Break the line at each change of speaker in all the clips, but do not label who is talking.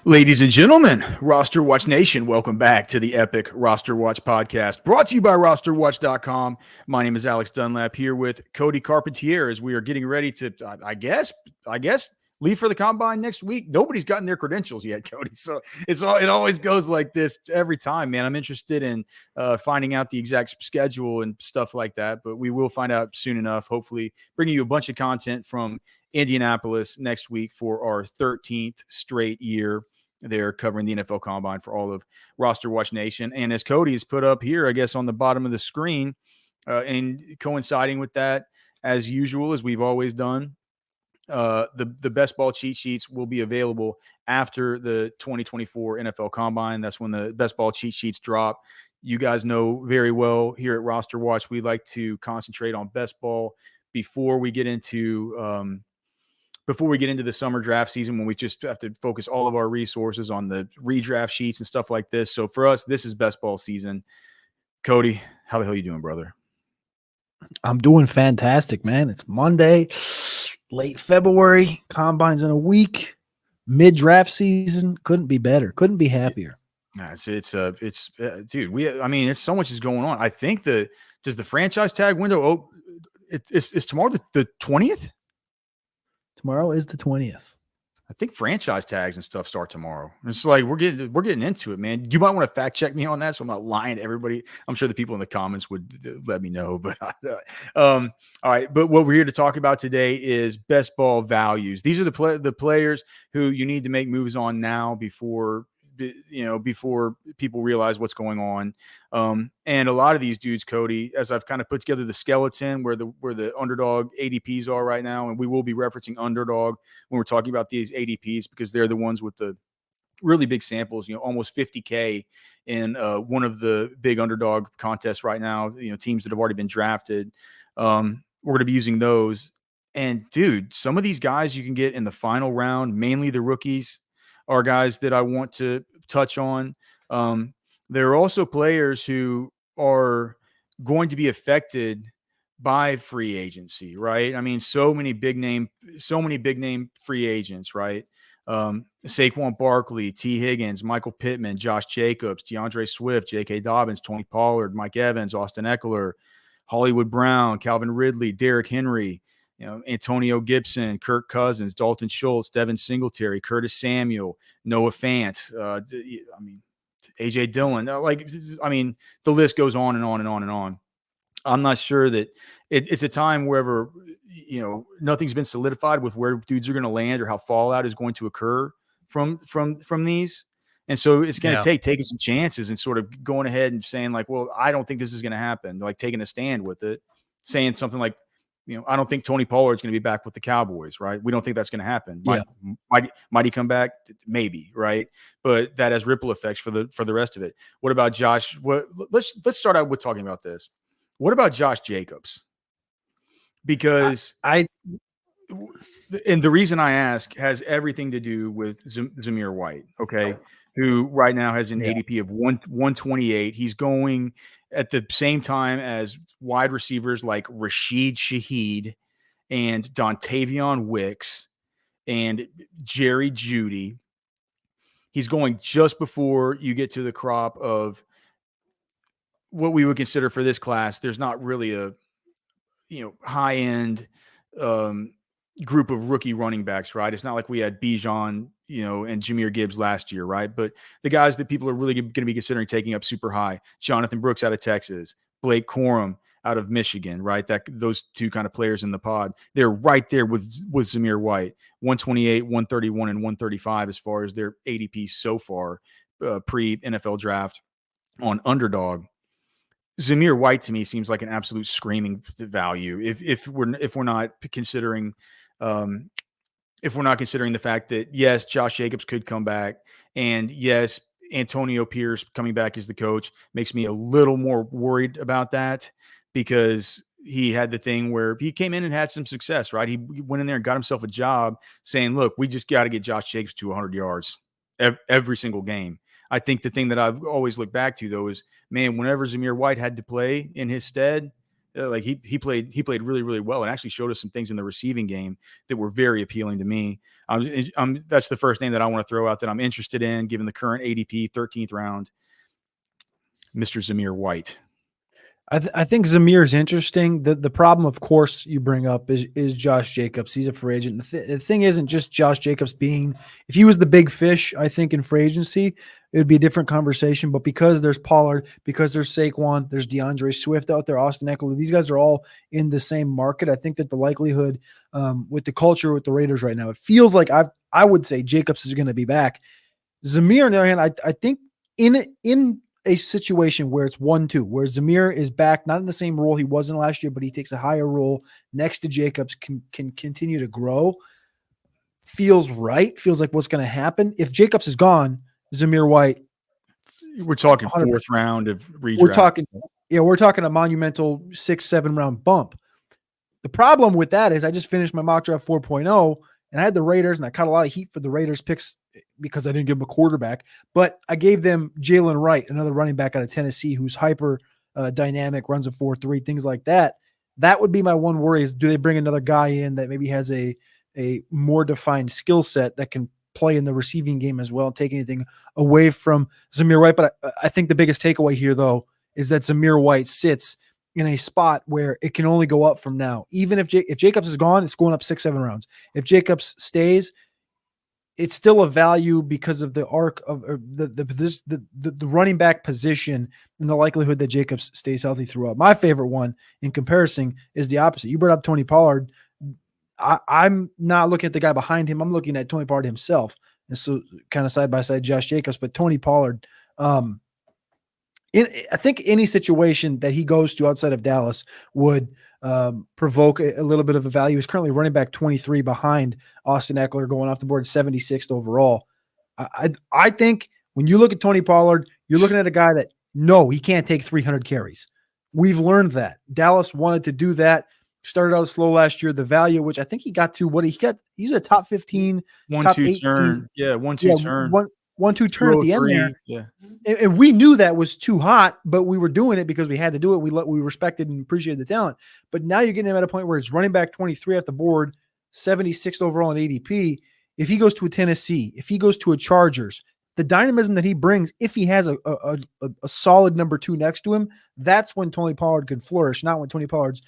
Ladies and gentlemen, Roster Watch Nation, welcome back to the epic Roster Watch podcast, brought to you by RosterWatch.com. My name is Alex Dunlap, here with Cody Carpentier as we are getting ready to, I guess, leave for the combine next week. Nobody's gotten their credentials yet, Cody. So it always goes like this every time, man. I'm interested in finding out the exact schedule and stuff like that, but we will find out soon enough. Hopefully, bringing you a bunch of content from Indianapolis next week for our 13th straight year. They're covering the NFL Combine for all of Roster Watch Nation. And as Cody has put up here, I guess on the bottom of the screen, and coinciding with that, as usual, as we've always done, the best ball cheat sheets will be available after the 2024 NFL Combine. That's when the best ball cheat sheets drop. You guys know very well here at Roster Watch, we like to concentrate on best ball before we get into the summer draft season, when we just have to focus all of our resources on the redraft sheets and stuff like this. So for us, this is best ball season. Cody, how the hell are you doing, brother?
I'm doing fantastic, man. It's Monday, late February, combines in a week, mid-draft season. Couldn't be better. Couldn't be happier.
Dude, it's so much is going on. I think does the franchise tag window, it's tomorrow the 20th?
Tomorrow is the 20th.
I think franchise tags and stuff start tomorrow. It's like we're getting into it, man. You might want to fact check me on that, so I'm not lying to everybody. I'm sure the people in the comments would let me know. But all right. But what we're here to talk about today is best ball values. These are the players who you need to make moves on now before people realize what's going on. And a lot of these dudes, Cody, as I've kind of put together the skeleton where the Underdog ADPs are right now, and we will be referencing Underdog when we're talking about these ADPs because they're the ones with the really big samples, almost 50K in one of the big Underdog contests right now, teams that have already been drafted. We're going to be using those. And dude, some of these guys you can get in the final round, mainly the rookies, are guys that I want to touch on. There are also players who are going to be affected by free agency, right? I mean, so many big name free agents, right? Saquon Barkley, T. Higgins, Michael Pittman, Josh Jacobs, DeAndre Swift, J.K. Dobbins, Tony Pollard, Mike Evans, Austin Eckler, Hollywood Brown, Calvin Ridley, Derrick Henry, Antonio Gibson, Kirk Cousins, Dalton Schultz, Devin Singletary, Curtis Samuel, Noah Fant, AJ Dillon. The list goes on and on and on and on. I'm not sure that it's a time wherever, nothing's been solidified with where dudes are going to land or how fallout is going to occur from these. And so it's going to take taking some chances and sort of going ahead and saying like, well, I don't think this is going to happen. Like taking a stand with it, saying something like, I don't think Tony Pollard's going to be back with the Cowboys, right? We don't think that's going to happen. Might he come back? Maybe, right? But that has ripple effects for the rest of it. What about Josh? Let's start out with talking about this. What about Josh Jacobs? Because and the reason I ask has everything to do with Zamir White, okay, who right now has an ADP of 128. He's going at the same time as wide receivers like Rashid Shaheed and Dontavion Wicks and Jerry Jeudy. He's going just before you get to the crop of what we would consider for this class. There's not really a high-end group of rookie running backs, right? It's not like we had Bijan, and Jahmyr Gibbs last year, right? But the guys that people are really going to be considering taking up super high, Jonathan Brooks out of Texas, Blake Corum out of Michigan, right? Those two kind of players in the pod, they're right there with Zamir White, 128, 131, and 135 as far as their ADP so far pre-NFL draft on Underdog. Zamir White to me seems like an absolute screaming value. If we're not considering the fact that yes, Josh Jacobs could come back, and yes, Antonio Pierce coming back as the coach makes me a little more worried about that because he had the thing where he came in and had some success, right? He went in there and got himself a job saying, look, we just got to get Josh Jacobs to 100 yards every single game. I think the thing that I've always looked back to, though, is, man, whenever Zamir White had to play in his stead, Like he played really, really well and actually showed us some things in the receiving game that were very appealing to me. That's the first name that I want to throw out that I'm interested in, given the current ADP, 13th round, Mr. Zamir White.
I think Zamir's interesting. The problem, of course, you bring up is Josh Jacobs. He's a free agent. The thing isn't just Josh Jacobs being. If he was the big fish, I think in free agency, it would be a different conversation. But because there's Pollard, because there's Saquon, there's DeAndre Swift out there, Austin Eckler. These guys are all in the same market. I think that the likelihood with the culture with the Raiders right now, it feels like I would say Jacobs is going to be back. Zamir, on the other hand, I think in a situation where it's 1-2, where Zamir is back, not in the same role he was in last year, but he takes a higher role next to Jacobs, can continue to grow, feels right, feels like what's going to happen. If Jacobs is gone, Zamir White.
We're talking 100%. 4th round of
redraft. We're talking a monumental 6-7 round bump. The problem with that is I just finished my mock draft 4.0 and I had the Raiders, and I caught a lot of heat for the Raiders picks because I didn't give them a quarterback, but I gave them Jalen Wright, another running back out of Tennessee who's hyper dynamic, runs a 4.3, things like that. That would be my one worry is, do they bring another guy in that maybe has a more defined skill set that can play in the receiving game as well, take anything away from Zamir White? But I think the biggest takeaway here, though, is that Zamir White sits in a spot where it can only go up from now. Even if Jacobs is gone, it's going up 6-7 rounds. If Jacobs stays, it's still a value because of the arc of the running back position and the likelihood that Jacobs stays healthy throughout. My favorite one in comparison is the opposite. You brought up Tony Pollard. I'm not looking at the guy behind him. I'm looking at Tony Pollard himself. And so kind of side by side Josh Jacobs, but Tony Pollard, I think any situation that he goes to outside of Dallas would provoke a little bit of a value. He's currently running back 23 behind Austin Eckler, going off the board 76th overall. I think when you look at Tony Pollard, you're looking at a guy that, no, he can't take 300 carries. We've learned that. Dallas wanted to do that. Started out slow last year. The value, which I think he got to, he's a top 15,
1-2 turn. Yeah, 1-2 turn.
1-2 turn at the end there.
Yeah.
And we knew that was too hot, but we were doing it because we had to do it. We respected and appreciated the talent. But now you're getting him at a point where it's running back 23 off the board, 76th overall in ADP. If he goes to a Tennessee, if he goes to a Chargers, the dynamism that he brings, if he has a solid number 2 next to him, that's when Tony Pollard could flourish, not when Tony Pollard's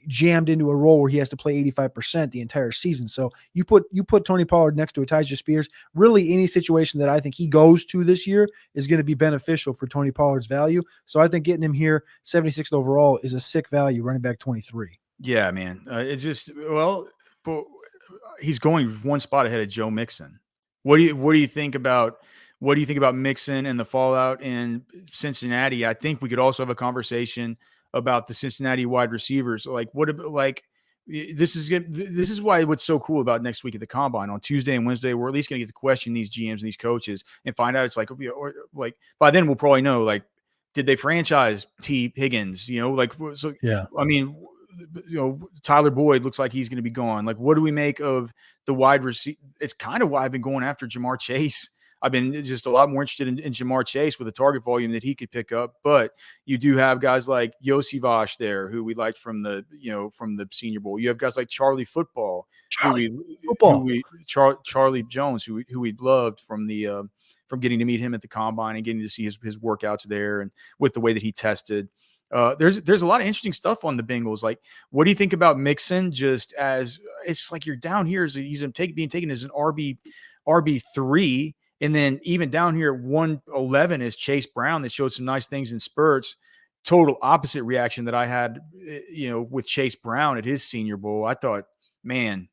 jammed into a role where he has to play 85% the entire season. So you put Tony Pollard next to a Tyjae Spears, really any situation that I think he goes to this year is going to be beneficial for Tony Pollard's value. So I think getting him here 76th overall is a sick value, running back 23.
Yeah, man. It's just, but he's going one spot ahead of Joe Mixon. What do you think about Mixon and the fallout in Cincinnati? I think we could also have a conversation about the Cincinnati wide receivers. This is why what's so cool about next week at the Combine on Tuesday and Wednesday, we're at least going to get to question these GMs and these coaches and find out. It's like by then we'll probably know, like, did they franchise T Higgins?
Yeah.
I mean, Tyler Boyd looks like he's going to be gone. Like, what do we make of the wide receiver? It's kind of why I've been going after Jamar Chase. I've been just a lot more interested in Jamar Chase with the target volume that he could pick up. But you do have guys like Yossi Vosh there, who we liked from the Senior Bowl. You have guys like Charlie Football, Charlie Jones, who we loved from getting to meet him at the Combine and getting to see his workouts there, and with the way that he tested. There's a lot of interesting stuff on the Bengals. Like, what do you think about Mixon? Just as it's like you're down here as he's being taken as an RB3. And then even down here at 111 is Chase Brown that showed some nice things in spurts. Total opposite reaction that I had, with Chase Brown at his Senior Bowl. I thought, man,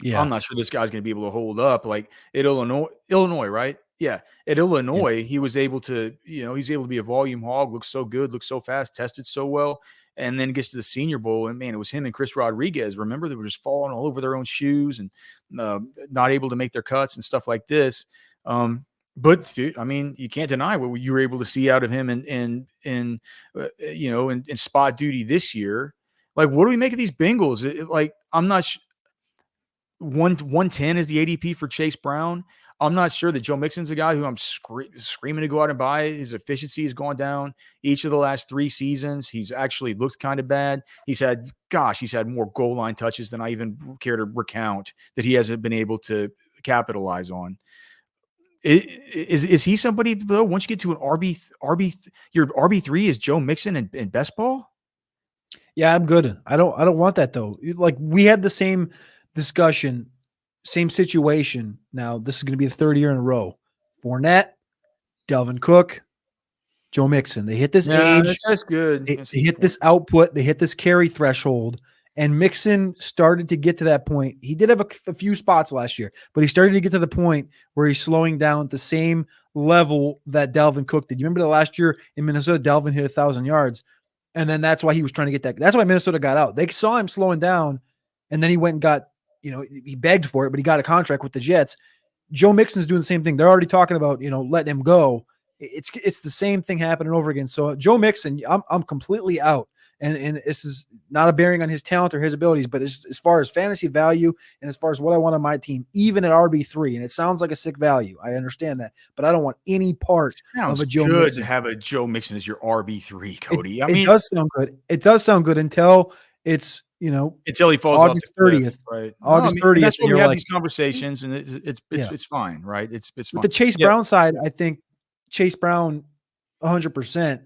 I'm not sure this guy's going to be able to hold up. Like at Illinois, right? Yeah. At Illinois, he was able to, he's able to be a volume hog, looks so good, looks so fast, tested so well. And then gets to the Senior Bowl, and man, it was him and Chris Rodriguez. Remember, they were just falling all over their own shoes and not able to make their cuts and stuff like this. But dude, I mean, you can't deny what you were able to see out of him in spot duty this year. Like, what do we make of these Bengals? I'm not 110 is the ADP for Chase Brown. I'm not sure that Joe Mixon's a guy who I'm screaming to go out and buy. His efficiency has gone down each of the last 3 seasons. He's actually looked kind of bad. He's had more goal line touches than I even care to recount that he hasn't been able to capitalize on. Is he somebody, though, once you get to an your RB3 is Joe Mixon in best ball?
Yeah, I'm good. I don't want that, though. Like, we had the same discussion, same situation. Now, this is going to be the third year in a row. Fournette, Dalvin Cook, Joe Mixon. They hit this age.
That's good.
They hit this output. They hit this carry threshold. And Mixon started to get to that point. He did have a few spots last year, but he started to get to the point where he's slowing down at the same level that Dalvin Cook did. You remember the last year in Minnesota, Dalvin hit 1,000 yards. And then that's why he was trying to get that. That's why Minnesota got out. They saw him slowing down, and then he went and got, he begged for it, but he got a contract with the Jets. Joe Mixon's doing the same thing. They're already talking about, letting him go. It's the same thing happening over again. So Joe Mixon, I'm completely out. And this is not a bearing on his talent or his abilities, but as far as fantasy value and as far as what I want on my team, even at RB3, and it sounds like a sick value. I understand that, but I don't want any part of a Joe Mixon.
To have a Joe Mixon as your RB3, Cody.
It does sound good. It does sound good until it's,
until he falls
August
off the
30th,
cliff, right?
August 30th.
That's why we have these conversations, and it's fine, right? It's fine.
With the Chase Brown side, I think Chase Brown 100%.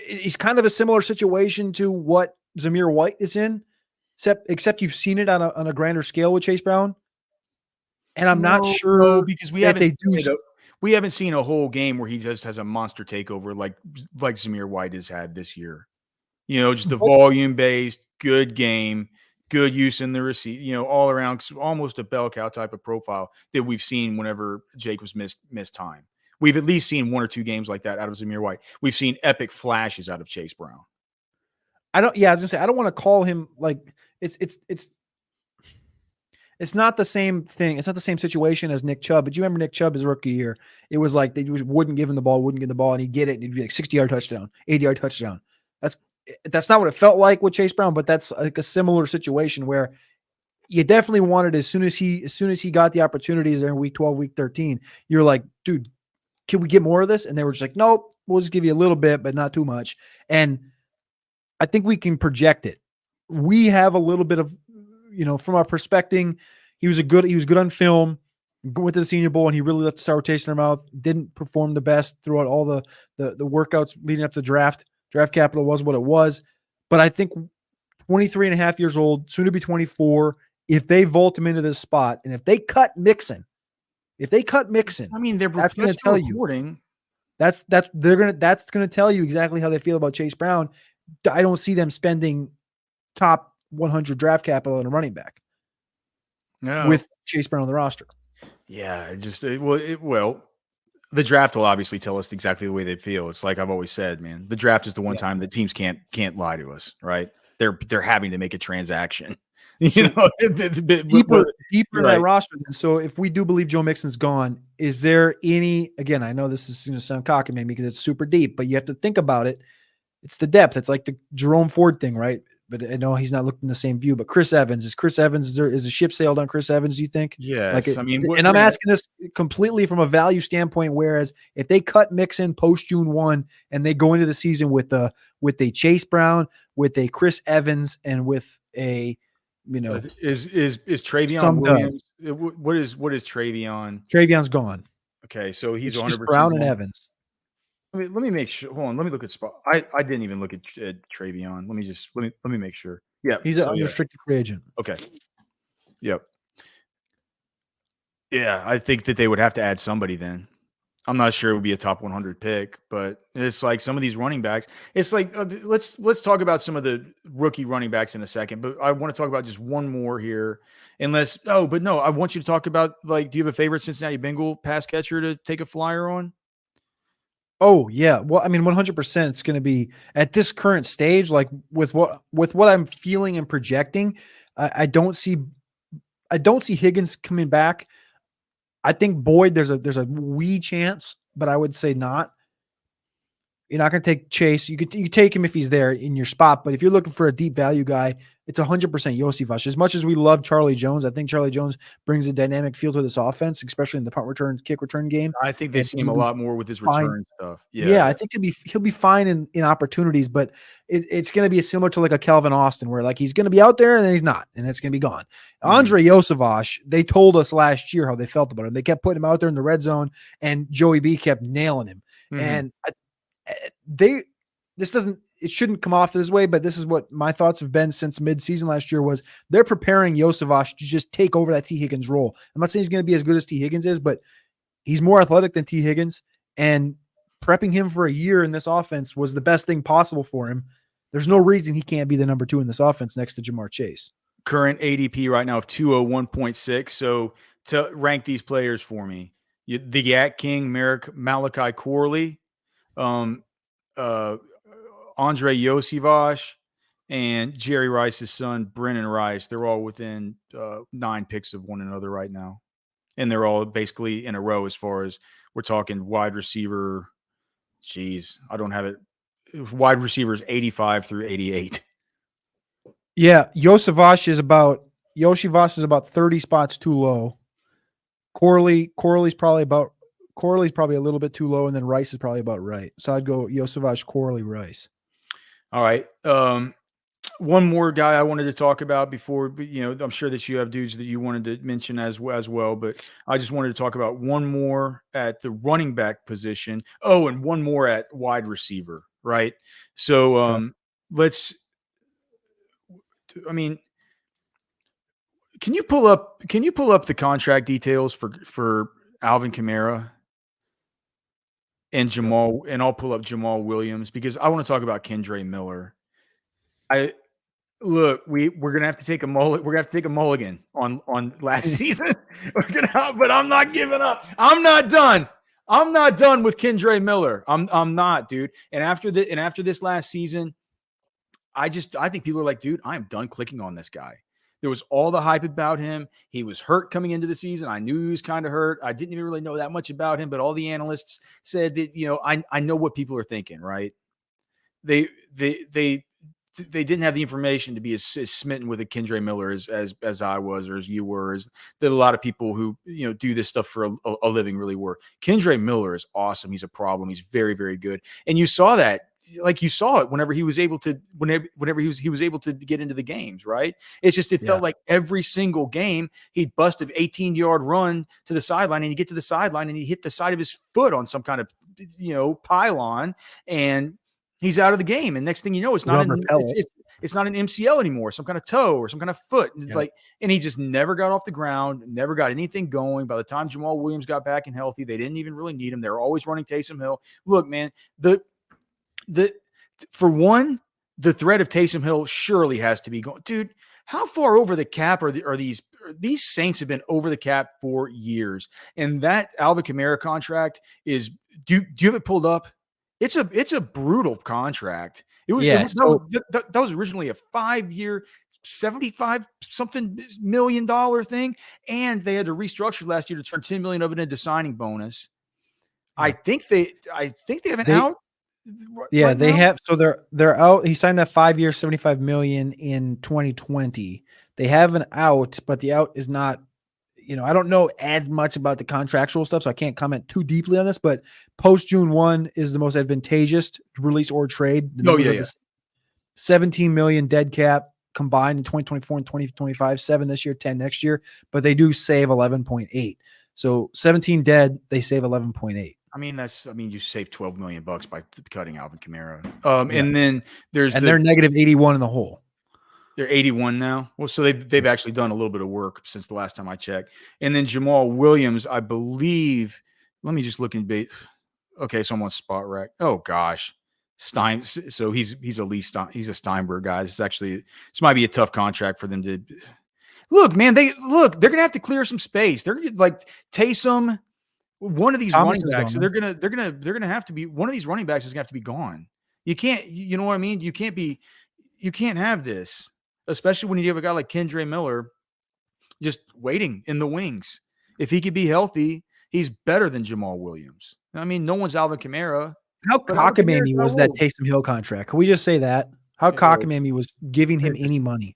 He's kind of a similar situation to what Zamir White is in, except you've seen it on a grander scale with Chase Brown. And I'm not sure
because we haven't seen a whole game where he just has a monster takeover like Zamir White has had this year. Just the volume based, good game, good use in the receipt, all around, almost a bell cow type of profile that we've seen whenever Jake was missed time. We've at least seen 1 or 2 games like that out of Zamir White. We've seen epic flashes out of Chase Brown.
I was gonna say, I don't want to call him like it's not the same thing. It's not the same situation as Nick Chubb. But you remember Nick Chubb his rookie year? It was like they just wouldn't give him the ball, and he'd get it, and it'd be like 60-yard touchdown, 80-yard touchdown. That's not what it felt like with Chase Brown, but that's like a similar situation where you definitely wanted as soon as he got the opportunities there in week 12, week 13, you're like, dude, can we get more of this? And they were just like, nope, we'll just give you a little bit, but not too much. And I think we can project it. We have a little bit of, from our perspective, he was good on film, went to the Senior Bowl, and he really left the sour taste in our mouth. Didn't perform the best throughout all the workouts leading up to the draft. Draft capital was what it was. But I think 23 and a half years old, soon to be 24, if they vault him into this spot, and if they cut Mixon, I mean, that's going to tell you. That's going to tell you exactly how they feel about Chase Brown. I don't see them spending top 100 draft capital on a running back with Chase Brown on the roster.
Yeah, the draft will obviously tell us exactly the way they feel. It's like I've always said, man. The draft is the one time that teams can't lie to us, right? They're having to make a transaction. Deeper in
that roster. So if we do believe Joe Mixon's gone, is there any, again, I know this is going to sound cocky maybe because it's super deep, but you have to think about it. It's the depth. It's like the Jerome Ford thing, right? But I know he's not looking the same view, but Chris Evans, is a ship sailed on Chris Evans, do you think?
Yes.
I'm asking this completely from a value standpoint, whereas if they cut Mixon post June 1 and they go into the season with a Chase Brown, with a Chris Evans, and with a,
is Travion Williams? What is Travion?
Travion's gone.
Okay, so he's 100%
Brown and Evans.
Let me make sure. Hold on. Let me look at spot. I didn't even look at Travion. Let me make sure. Yeah,
he's an unrestricted free agent.
Okay. Yep. Yeah, I think that they would have to add somebody then. I'm not sure it would be a top 100 pick, but it's like some of these running backs. It's like let's talk about some of the rookie running backs in a second, but I want to talk about just one more here. I want you to talk about, like, do you have a favorite Cincinnati Bengal pass catcher to take a flyer on?
Oh yeah. Well, 100% it's going to be at this current stage, like with what I'm feeling and projecting. I don't see Higgins coming back. I think Boyd, there's a wee chance, but I would say not. You're not going to take Chase. You take him if he's there in your spot, but if you're looking for a deep value guy, it's 100% Josivas. As much as we love Charlie Jones, I think Charlie Jones brings a dynamic feel to this offense, especially in the punt return, kick return game.
I think they see him a lot more with his
fine.
return stuff.
Yeah, I think he'll be fine in opportunities, but it's going to be similar to like a Calvin Austin, where like he's going to be out there and then he's not, and it's going to be gone. Andre Josivas, they told us last year how they felt about him. They kept putting him out there in the red zone, and Joey B kept nailing him. And it shouldn't come off this way, but this is what my thoughts have been since midseason last year was they're preparing Josivas to just take over that T. Higgins role. I'm not saying he's going to be as good as T. Higgins is, but he's more athletic than T. Higgins, and prepping him for a year in this offense was the best thing possible for him. There's no reason he can't be the number 2 in this offense next to Jamar Chase.
Current ADP right now of 201.6. So to rank these players for me, the Yak King, Malachi Corley, Andre Josivas, and Jerry Rice's son, Brennan Rice. They're all within 9 picks of one another right now. And they're all basically in a row as far as we're talking wide receiver. Geez, I don't have it. Wide receivers 85 through 88.
Yeah, Josivas is about 30 spots too low. Corley's probably a little bit too low, and then Rice is probably about right. So I'd go Josivas, Corley, Rice.
All right. One more guy I wanted to talk about before, I'm sure that you have dudes that you wanted to mention as well, but I just wanted to talk about one more at the running back position. Oh, and one more at wide receiver, right? So can you pull up the contract details for Alvin Kamara and Jamal, and I'll pull up Jamal Williams because I want to talk about Kendre Miller. We're gonna have to take a mulligan on last season. But I'm not giving up. I'm not done. I'm not done with Kendre Miller. I'm not, dude. And after this last season, I think people are like, dude, I am done clicking on this guy. There was all the hype about him. He was hurt coming into the season. I knew he was kind of hurt. I didn't even really know that much about him, but all the analysts said that, I know what people are thinking, right? They didn't have the information to be as smitten with a Kendre Miller as I was, or as you were, as that a lot of people who do this stuff for a living really were. Kendre Miller is awesome. He's a problem. He's very, very good, and you saw that. Like you saw it whenever he was able to, whenever he was able to get into the games, right? It's just it felt like every single game he'd bust an 18-yard run to the sideline, and you get to the sideline and he hit the side of his foot on some kind of pylon, and he's out of the game. And next thing you know, it's not an MCL anymore, some kind of toe or some kind of foot. And it's and he just never got off the ground, never got anything going. By the time Jamal Williams got back and healthy, they didn't even really need him. They were always running Taysom Hill. Look, man, for one, the threat of Taysom Hill surely has to be going. Dude, how far over the cap are these Saints have been over the cap for years. And that Alvin Kamara contract is, do you have it pulled up? It's a brutal contract. That was originally a 5-year, $75 something million thing. And they had to restructure last year to turn $10 million of it into signing bonus. Yeah. I think they have an out.
Yeah, right they now? Have. So they're out. He signed that 5-year, $75 million in 2020. They have an out, but the out is not, I don't know as much about the contractual stuff, so I can't comment too deeply on this, but post June 1 is the most advantageous release or trade.
Yeah.
17 million dead cap combined in 2024 and 2025, 7 this year, 10 next year, but they do save 11.8. So 17 dead, they save 11.8.
You save $12 million by cutting Alvin Kamara. And then
they're negative 81 in the hole.
They're 81 now. Well, so they've actually done a little bit of work since the last time I checked. And then Jamal Williams, I believe. Let me just look in bait. Okay, so I'm on Spot Rack. Oh gosh, So he's a Steinberg guy. This might be a tough contract for them to. Look, man, they're gonna have to clear some space. They're like Taysom. One of these running backs, so they're gonna have to be one of these running backs is gonna have to be gone. You can't, you know what I mean? You can't have this, especially when you have a guy like Kendre Miller just waiting in the wings. If he could be healthy, he's better than Jamal Williams. No one's Alvin Kamara.
How
but I don't care.
cockamamie was that Taysom Hill contract? Can we just say that? How cockamamie was giving him any money?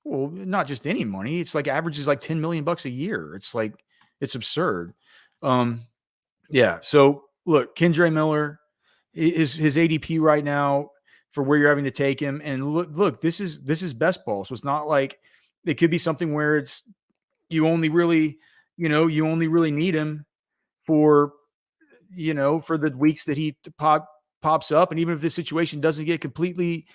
Well, not just any money. It's like averages like $10 million a year. It's like, it's absurd. Yeah. So look, Kendre Miller, his ADP right now for where you're having to take him. And look, this is best ball. So it's not like it could be something where it's, you only really need him for, for the weeks that he pops up. And even if this situation doesn't get completely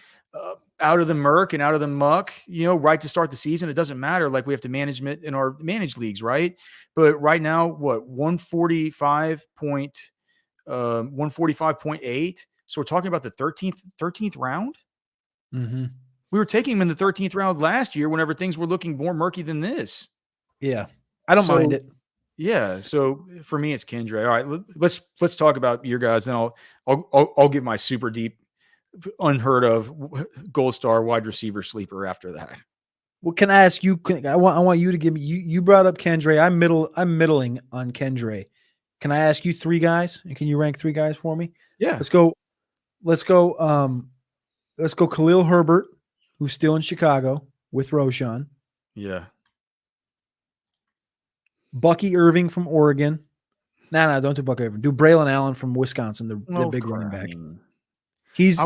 out of the murk and out of the muck, right to start the season, it doesn't matter. Like we have to manage it in our managed leagues, right? But right now, what 145.8. So we're talking about the 13th round.
Mm-hmm.
We were taking him in the 13th round last year whenever things were looking more murky than this.
Yeah, I don't mind it.
Yeah, so for me, it's Kendre. All right, let's talk about your guys, and I'll give my super deep, unheard of gold star wide receiver sleeper after that.
Well, can I ask you? I want you to give me. You brought up Kendre. I'm middling on Kendre. Can I ask you 3 guys? And can you rank 3 guys for me?
Yeah,
let's go. Let's go Khalil Herbert, who's still in Chicago with Roshan.
Yeah.
Bucky Irving from Oregon. No, don't do Bucky Irving. Do Braylon Allen from Wisconsin, the big running back. He's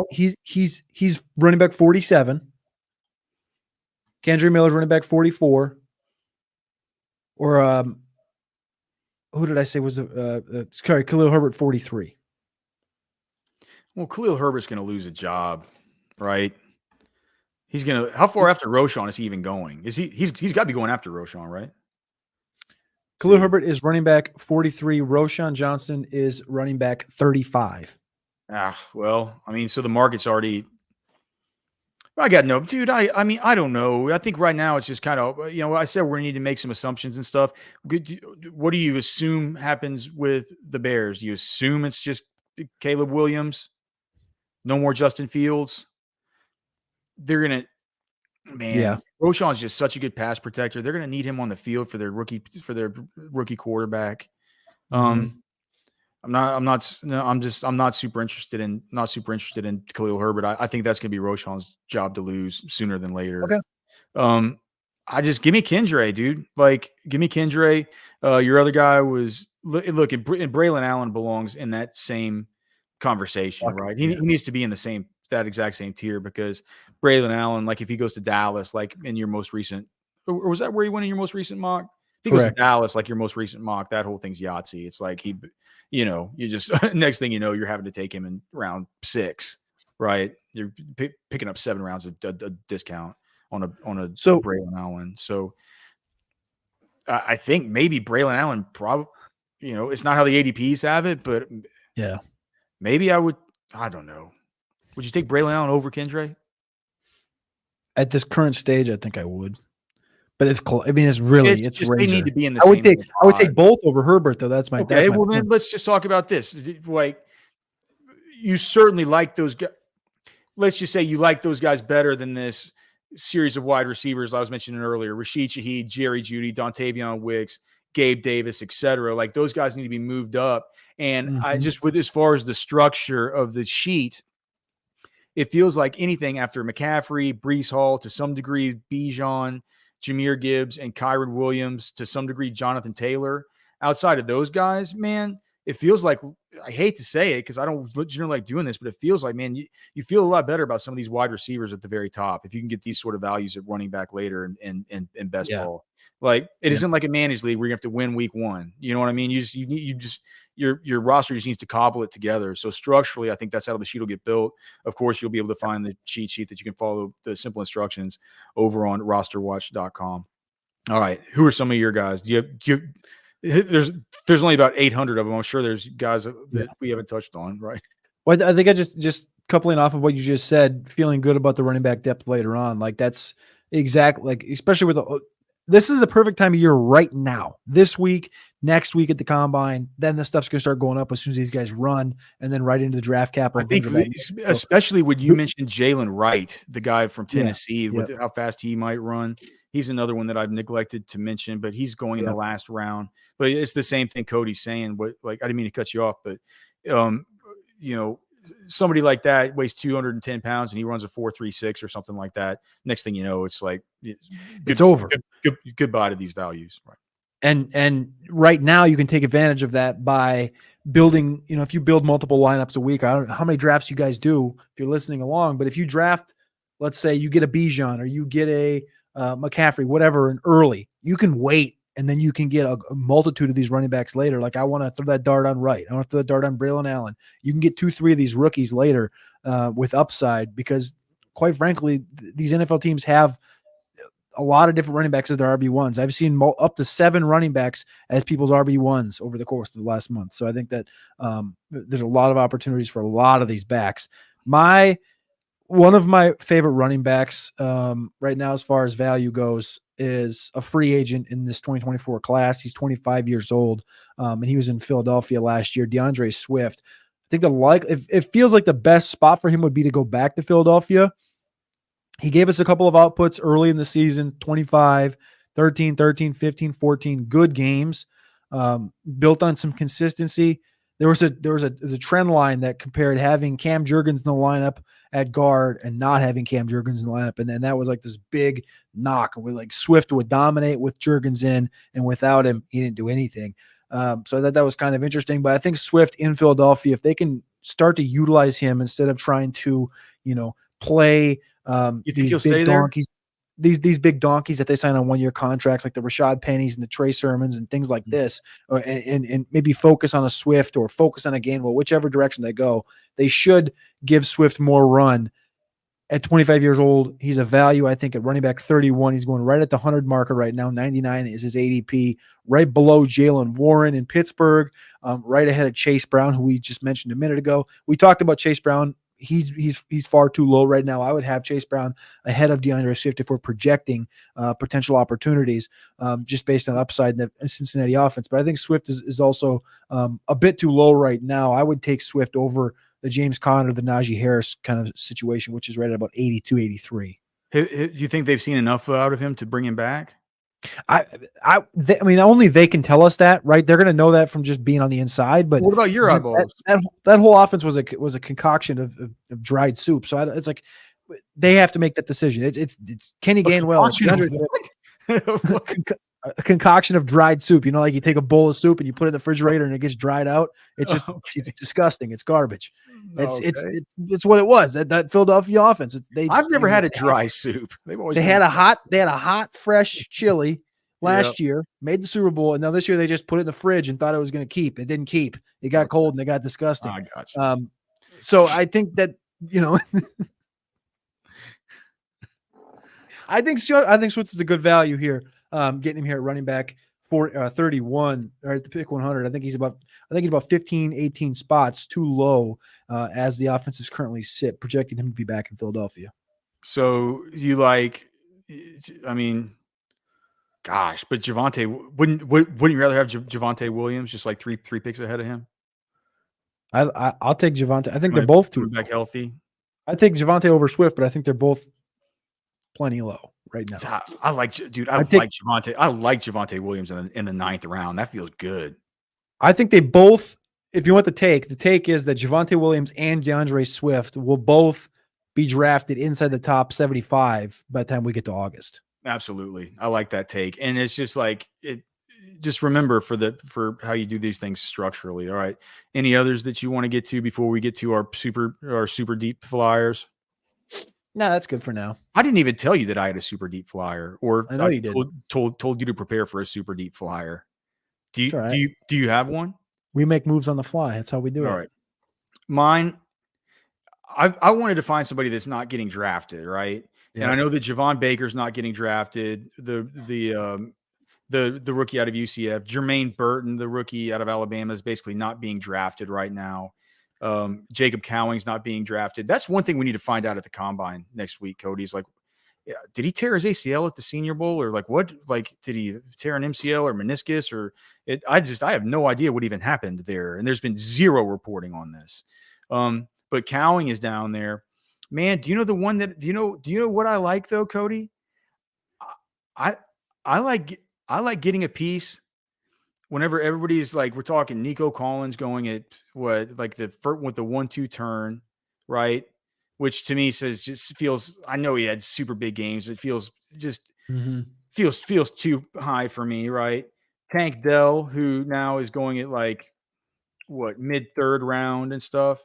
running back 47. Kendre Miller's running back 44. Or who did I say was Khalil Herbert 43?
Well, Khalil Herbert's going to lose a job, right? He's going to. How far after Roshan is he even going? Is he's got to be going after Roshan, right?
Khalil Herbert is running back 43. Roshan Johnson is running back 35.
Well, I mean, so the market's already. I got no, dude. I mean, I don't know. I think right now it's just kind of, I said we're going to need to make some assumptions and stuff. What do you assume happens with the Bears? Do you assume it's just Caleb Williams? No more Justin Fields? They're going to, man, Roshan's just such a good pass protector. They're going to need him on the field for their rookie quarterback.
Mm-hmm.
I'm not super interested in Khalil Herbert. I think that's going to be Roshan's job to lose sooner than later.
Okay.
I just give me Kendre, dude. Like, give me Kendre. Your other guy was look, and Braylon Allen belongs in that same conversation, right? He needs to be in that exact same tier because Braylon Allen, like if he goes to Dallas, like in your most recent, or was that where he went in your most recent mock? If he goes to Dallas, like your most recent mock, that whole thing's Yahtzee. It's like you just next thing you know, you're having to take him in round 6, right? You're picking up 7 rounds of a discount on a Braylon Allen. So I think maybe Braylon Allen probably, it's not how the ADPs have it, but
yeah,
maybe I don't know. Would you take Braylon Allen over Kendre?
At this current stage, I think I would. But it's close. I mean, it's just,
they need to be in the same.
I would take both over Herbert, though. That's my.
Okay, well then let's just talk about this. Like, you certainly like those guys. Let's just say you like those guys better than this series of wide receivers I was mentioning earlier: Rashid Shaheed, Jerry Jeudy, Dontavion Wicks, Gabe Davis, etc. Like those guys need to be moved up. And I just, with as far as the structure of the sheet, it feels like anything after McCaffrey, Breece Hall, to some degree Bijan, Jahmyr Gibbs, and Kyron Williams, to some degree Jonathan Taylor. Outside of those guys, man, it feels like, I hate to say it because I don't generally like doing this, but it feels like, man, you feel a lot better about some of these wide receivers at the very top if you can get these sort of values at running back later in best ball. Like it isn't like a managed league where you have to win week 1. You know what I mean? Your roster just needs to cobble it together. So structurally, I think that's how the sheet will get built. Of course, you'll be able to find the cheat sheet that you can follow the simple instructions over on RosterWatch.com. All right, who are some of your guys? There's only about 800 of them. I'm sure there's guys that we haven't touched on, right?
Well, I think I just coupling off of what you just said, feeling good about the running back depth later on. Like that's exactly like, especially with this is the perfect time of year right now. This week, next week at the combine, then the stuff's gonna start going up as soon as these guys run, and then right into the draft capital.
I think, especially when you mentioned Jalen Wright, the guy from Tennessee, with how fast he might run. He's another one that I've neglected to mention, but he's going in the last round. But it's the same thing Cody's saying. I didn't mean to cut you off, but somebody like that weighs 210 pounds and he runs a 4.36 or something like that. Next thing you know, it's like
it's over.
Goodbye to these values. Right.
And right now you can take advantage of that by building, if you build multiple lineups a week. I don't know how many drafts you guys do if you're listening along, but if you draft, let's say you get a Bijan or you get a McCaffrey, whatever, and early, you can wait and then you can get a multitude of these running backs later. Like I want to throw that dart on Wright. I want to throw that dart on Braylon Allen. You can get 2-3 of these rookies later with upside because quite frankly, these NFL teams have a lot of different running backs as their RB1s. I've seen up to 7 running backs as people's RB1s over the course of the last month. So I think that there's a lot of opportunities for a lot of these backs. One of my favorite running backs right now, as far as value goes, is a free agent in this 2024 class. He's 25 years old, and he was in Philadelphia last year. DeAndre Swift. I think it feels like the best spot for him would be to go back to Philadelphia. He gave us a couple of outputs early in the season, 25, 13, 15, 14, good games, built on some consistency. There was a trend line that compared having Cam Jurgens in the lineup at guard and not having Cam Jurgens in the lineup. And then that was like this big knock where like Swift would dominate with Jurgens in, and without him, he didn't do anything. So that was kind of interesting. But I think Swift in Philadelphia, if they can start to utilize him instead of trying to, play these big donkeys, these big donkeys that they sign on 1-year contracts, like the Rashad Pennies and the Trey Sermons and things like this, and maybe focus on a Swift or focus on a Gainwell, whichever direction they go, they should give Swift more run. At 25 years old, he's a value, I think, at running back 31. He's going right at the 100 marker right now. 99 is his ADP, right below Jaylen Warren in Pittsburgh, right ahead of Chase Brown, who we just mentioned a minute ago. We talked about Chase Brown. He's far too low right now. I would have Chase Brown ahead of DeAndre Swift if we're projecting potential opportunities just based on upside in the Cincinnati offense. But I think Swift is also a bit too low right now. I would take Swift over the James Conner, the Najee Harris kind of situation, which is right at about 82, 83.
Do you think they've seen enough out of him to bring him back?
I mean, only they can tell us that, right? They're going to know that from just being on the inside. But
what about your eyeballs?
That whole offense was a concoction of dried soup. So it's like they have to make that decision. It's Kenny Gainwell. A concoction of dried soup. Like you take a bowl of soup and you put it in the refrigerator and it gets dried out. It's just it's disgusting. It's garbage. It's what it was. That Philadelphia offense.
I've never had a dry soup.
They had a hot fresh chili last year, made the Super Bowl, and now this year they just put it in the fridge and thought it was going to keep. It didn't keep. It got cold and it got disgusting.
I got you.
So I think that I think Swift is a good value here. Getting him here at running back for 31 or at the pick 100. I think he's about 15, 18 spots too low as the offense is currently projecting him to be back in Philadelphia.
So you gosh, but Javonte, wouldn't you rather have Javonte Williams just like three picks ahead of him?
I'll take Javonte. I think they're both too
back healthy.
I take Javonte over Swift, but I think they're both plenty low right now.
I like Javonte. I like Javonte Williams in the 9th round. That feels good.
I think they both, if you want the take is that Javonte Williams and DeAndre Swift will both be drafted inside the top 75 by the time we get to August.
Absolutely. I like that take. And it's just like just remember for how you do these things structurally. All right. Any others that you want to get to before we get to our super deep flyers?
No, that's good for now.
I didn't even tell you that I had a super deep flyer, or
I know you did.
Told you to prepare for a super deep flyer. Do you have one?
We make moves on the fly. That's how we do it.
All right. Mine, I wanted to find somebody that's not getting drafted, right? Yeah. And I know that Javon Baker's not getting drafted. The rookie out of UCF, Jermaine Burton, the rookie out of Alabama, is basically not being drafted right now. Jacob Cowing's not being drafted. That's one thing we need to find out at the combine next week. Cody's like, did he tear his ACL at the Senior Bowl, or like what? Like, did he tear an MCL or meniscus, or it? I have no idea what even happened there, and there's been zero reporting on this. But Cowing is down there. Man, do you know the one that do you know what I like though, Cody? I like getting a piece whenever everybody's like, we're talking Nico Collins going at what, like the first with the 1-2 turn, right? Which to me says just feels. I know he had super big games. It feels just feels too high for me, right? Tank Dell, who now is going at like what mid third round and stuff.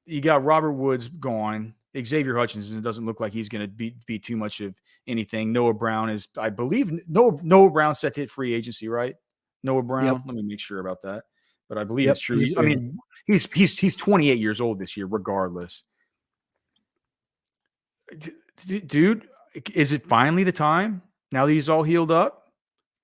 You got Robert Woods gone. Xavier Hutchinson doesn't look like he's going to be too much of anything. Noah Brown is, I believe, Noah Brown set to hit free agency, right? Noah
Yep.
Brown. Let me make sure about that, but I believe
Yep.
it's true. I mean, he's 28 years old this year, regardless. Dude, is it finally the time now that he's all healed up?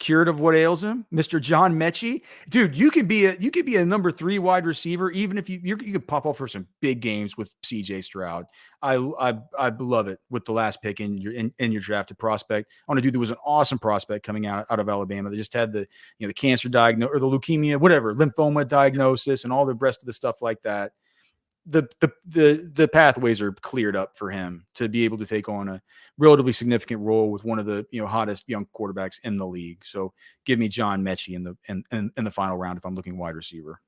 Cured of what ails him, Mr. John Mechie. Dude, you could be a number 3 wide receiver, even if you could pop off for some big games with CJ Stroud. I love it with the last pick in your drafted prospect. I want to do there was an awesome prospect coming out of Alabama. They just had the the cancer diagnosis or the leukemia, whatever, lymphoma diagnosis and all the rest of the stuff like that. The pathways are cleared up for him to be able to take on a relatively significant role with one of the hottest young quarterbacks in the league. So give me John Mechie in the final round if I'm looking wide receiver.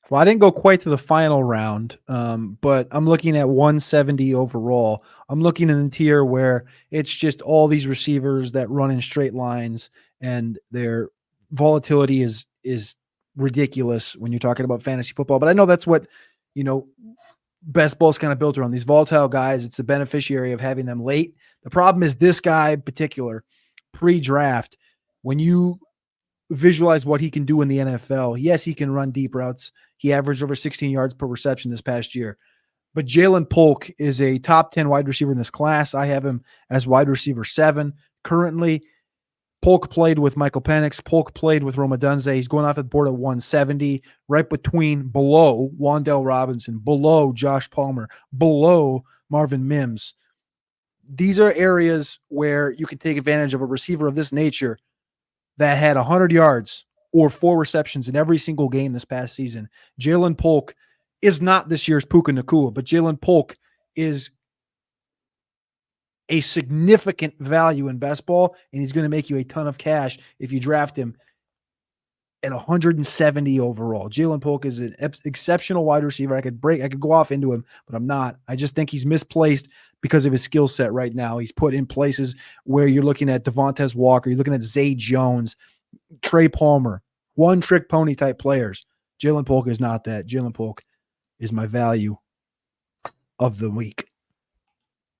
Well, I didn't go quite to the final round, but I'm looking at 170 overall. I'm looking in the tier where it's just all these receivers that run in straight lines, and their volatility is ridiculous when you're talking about fantasy football. But I know that's what, best ball is kind of built around, these volatile guys. It's a beneficiary of having them late. The problem is this guy in particular, pre-draft, when you visualize what he can do in the NFL, yes, he can run deep routes. He averaged over 16 yards per reception this past year. But Jalen Polk is a top 10 wide receiver in this class. I have him as wide receiver 7 currently. Polk played with Michael Penix. Polk played with Rome Odunze. He's going off the board at 170, right below Wan'Dale Robinson, below Josh Palmer, below Marvin Mims. These are areas where you can take advantage of a receiver of this nature that had 100 yards or 4 receptions in every single game this past season. Jalen Polk is not this year's Puka Nacua, but Jalen Polk is a significant value in best ball, and he's going to make you a ton of cash if you draft him at 170 overall. Jalen Polk is an exceptional wide receiver. I could go off into him, but I'm not. I just think he's misplaced because of his skill set right now. He's put in places where you're looking at Devontae Walker, you're looking at Zay Jones, Trey Palmer, one-trick pony type players. Jalen Polk is not that. Jalen Polk is my value of the week.